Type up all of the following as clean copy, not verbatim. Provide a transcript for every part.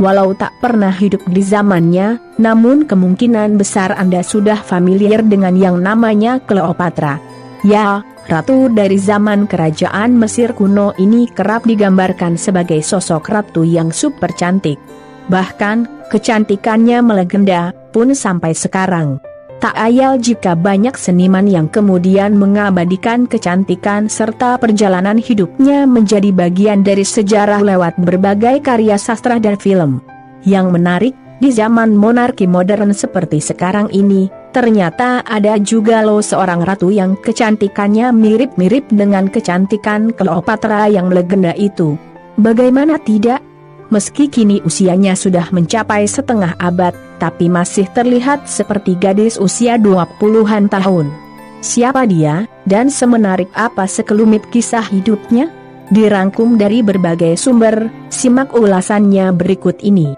walau tak pernah hidup di zamannya, namun kemungkinan besar Anda sudah familiar dengan yang namanya Cleopatra. Ya, ratu dari zaman kerajaan Mesir kuno ini kerap digambarkan sebagai sosok ratu yang super cantik. Bahkan, kecantikannya melegenda pun sampai sekarang. Tak ayal jika banyak seniman yang kemudian mengabadikan kecantikan serta perjalanan hidupnya menjadi bagian dari sejarah lewat berbagai karya sastra dan film. Yang menarik, di zaman monarki modern seperti sekarang ini, ternyata ada juga loh seorang ratu yang kecantikannya mirip-mirip dengan kecantikan Cleopatra yang legenda itu. Bagaimana tidak? Meski kini usianya sudah mencapai setengah abad, tapi masih terlihat seperti gadis usia 20-an tahun. Siapa dia, dan semenarik apa sekelumit kisah hidupnya? Dirangkum dari berbagai sumber, simak ulasannya berikut ini.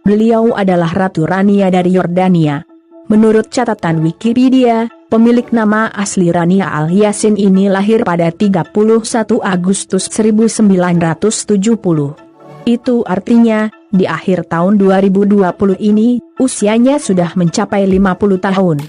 Beliau adalah Ratu Rania dari Yordania. Menurut catatan Wikipedia, pemilik nama asli Rania Al-Yassin ini lahir pada 31 Agustus 1970. Itu artinya, di akhir tahun 2020 ini, usianya sudah mencapai 50 tahun.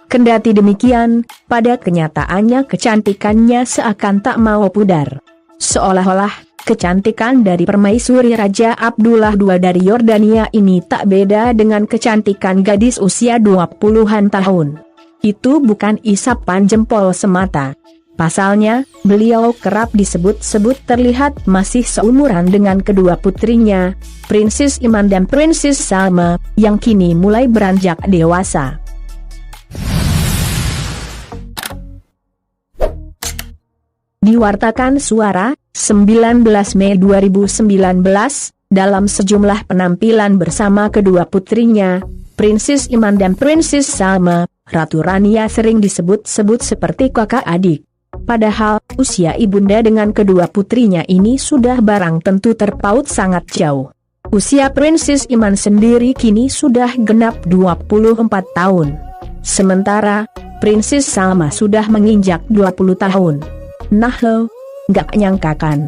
Kendati demikian, pada kenyataannya kecantikannya seakan tak mau pudar. Seolah-olah, kecantikan dari permaisuri Raja Abdullah II dari Yordania ini tak beda dengan kecantikan gadis usia 20-an tahun. Itu bukan isapan jempol semata. Pasalnya, beliau kerap disebut-sebut terlihat masih seumuran dengan kedua putrinya, Princess Iman dan Princess Salma, yang kini mulai beranjak dewasa. Diwartakan Suara, 19 Mei 2019, dalam sejumlah penampilan bersama kedua putrinya, Princess Iman dan Princess Salma, Ratu Rania sering disebut-sebut seperti kakak adik. Padahal, usia ibunda dengan kedua putrinya ini sudah barang tentu terpaut sangat jauh. Usia Princess Iman sendiri kini sudah genap 24 tahun. Sementara, Princess Salma sudah menginjak 20 tahun. Nah lo, gak nyangka kan?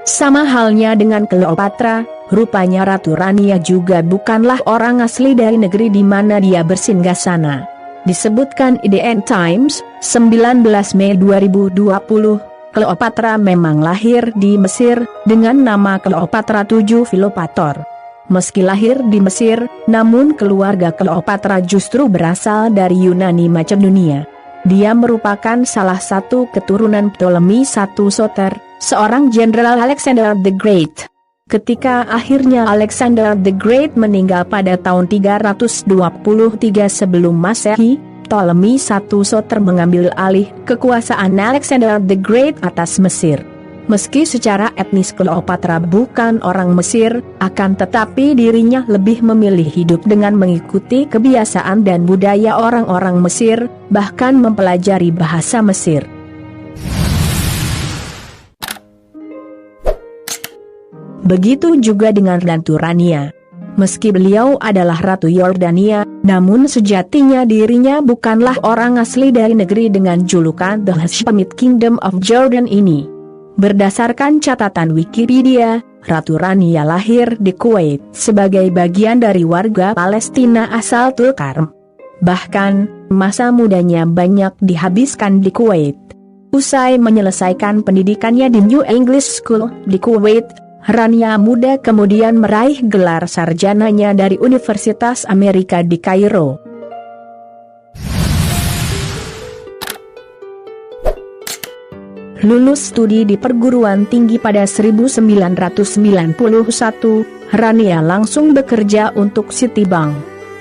Sama halnya dengan Cleopatra, rupanya Ratu Rania juga bukanlah orang asli dari negeri di mana dia bersinggah sana. Disebutkan IDN Times, 19 Mei 2020, Cleopatra memang lahir di Mesir, dengan nama Cleopatra VII Filopator. Meski lahir di Mesir, namun keluarga Cleopatra justru berasal dari Yunani Macedonia. Dia merupakan salah satu keturunan Ptolemy I Soter, seorang jenderal Alexander the Great. Ketika akhirnya Alexander the Great meninggal pada tahun 323 sebelum Masehi, Ptolemy I Soter mengambil alih kekuasaan Alexander the Great atas Mesir. Meski secara etnis Cleopatra bukan orang Mesir, akan tetapi dirinya lebih memilih hidup dengan mengikuti kebiasaan dan budaya orang-orang Mesir, bahkan mempelajari bahasa Mesir. Begitu juga dengan Ratu Rania. Meski beliau adalah Ratu Yordania, namun sejatinya dirinya bukanlah orang asli dari negeri dengan julukan The Hashemite Kingdom of Jordan ini. Berdasarkan catatan Wikipedia, Ratu Rania lahir di Kuwait sebagai bagian dari warga Palestina asal Tulkarm. Bahkan, masa mudanya banyak dihabiskan di Kuwait. Usai menyelesaikan pendidikannya di New English School di Kuwait, Rania muda kemudian meraih gelar sarjananya dari Universitas Amerika di Kairo. Lulus studi di perguruan tinggi pada 1991, Rania langsung bekerja untuk Citibank.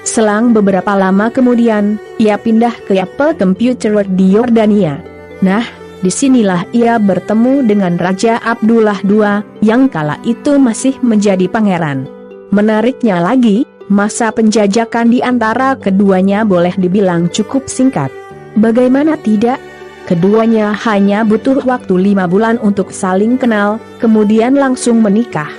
Selang beberapa lama kemudian, ia pindah ke Apple Computer di Yordania. Nah, disinilah ia bertemu dengan Raja Abdullah II, yang kala itu masih menjadi pangeran. Menariknya lagi, masa penjajakan di antara keduanya boleh dibilang cukup singkat. Bagaimana tidak? Keduanya hanya butuh waktu 5 bulan untuk saling kenal, kemudian langsung menikah.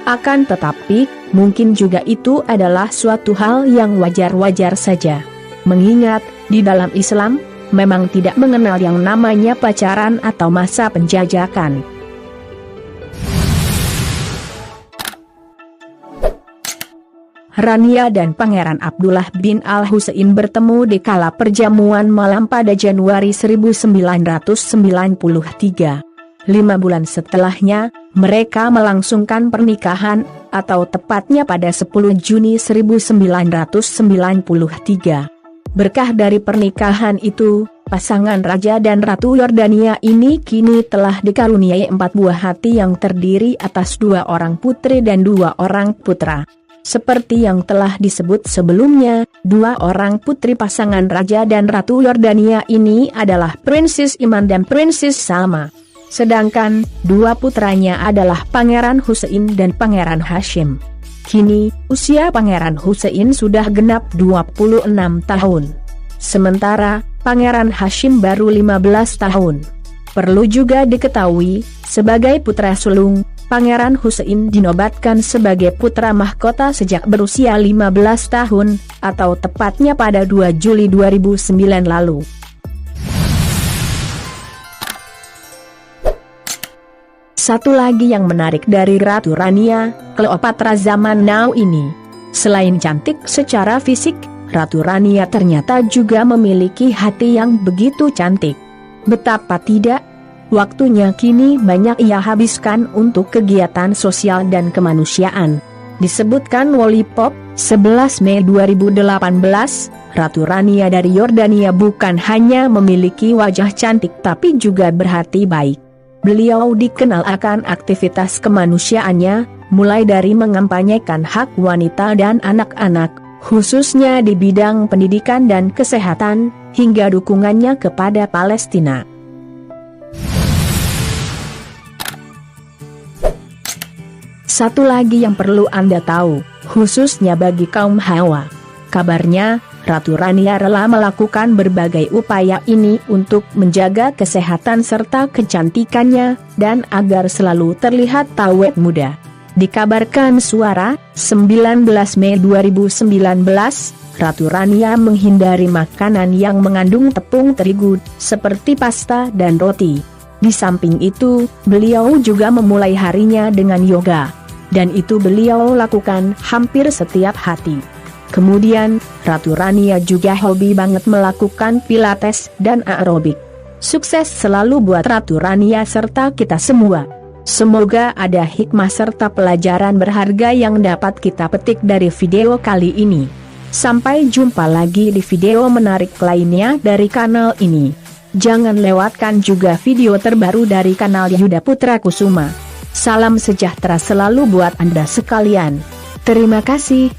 Akan tetapi, mungkin juga itu adalah suatu hal yang wajar-wajar saja. Mengingat, di dalam Islam, memang tidak mengenal yang namanya pacaran atau masa penjajakan. Rania dan Pangeran Abdullah bin Al-Husain bertemu di kala perjamuan malam pada Januari 1993. 5 bulan setelahnya, mereka melangsungkan pernikahan, atau tepatnya pada 10 Juni 1993. Berkah dari pernikahan itu, pasangan Raja dan Ratu Yordania ini kini telah dikaruniai 4 buah hati yang terdiri atas 2 orang putri dan 2 orang putra. Seperti yang telah disebut sebelumnya, 2 orang putri pasangan Raja dan Ratu Yordania ini adalah Prinses Iman dan Prinses Salma. Sedangkan, 2 putranya adalah Pangeran Husain dan Pangeran Hashim. Kini, usia Pangeran Husain sudah genap 26 tahun. Sementara, Pangeran Hashim baru 15 tahun. Perlu juga diketahui, sebagai putra sulung, Pangeran Husain dinobatkan sebagai putra mahkota sejak berusia 15 tahun, atau tepatnya pada 2 Juli 2009 lalu. Satu lagi yang menarik dari Ratu Rania, Cleopatra zaman now ini. Selain cantik secara fisik, Ratu Rania ternyata juga memiliki hati yang begitu cantik. Betapa tidak? Waktunya kini banyak ia habiskan untuk kegiatan sosial dan kemanusiaan. Disebutkan Wallipop, 11 Mei 2018, Ratu Rania dari Yordania bukan hanya memiliki wajah cantik tapi juga berhati baik. Beliau dikenal akan aktivitas kemanusiaannya, mulai dari mengampanyekan hak wanita dan anak-anak, khususnya di bidang pendidikan dan kesehatan, hingga dukungannya kepada Palestina. Satu lagi yang perlu Anda tahu, khususnya bagi kaum hawa. Kabarnya, Ratu Rania rela melakukan berbagai upaya ini untuk menjaga kesehatan serta kecantikannya, dan agar selalu terlihat awet muda. Dikabarkan Suara, 19 Mei 2019, Ratu Rania menghindari makanan yang mengandung tepung terigu, seperti pasta dan roti. Di samping itu, beliau juga memulai harinya dengan yoga. Dan itu beliau lakukan hampir setiap hari. Kemudian, Ratu Rania juga hobi banget melakukan pilates dan aerobik. Sukses selalu buat Ratu Rania serta kita semua. Semoga ada hikmah serta pelajaran berharga yang dapat kita petik dari video kali ini. Sampai jumpa lagi di video menarik lainnya dari kanal ini. Jangan lewatkan juga video terbaru dari kanal Yuda Putra Kusuma. Salam sejahtera selalu buat Anda sekalian. Terima kasih.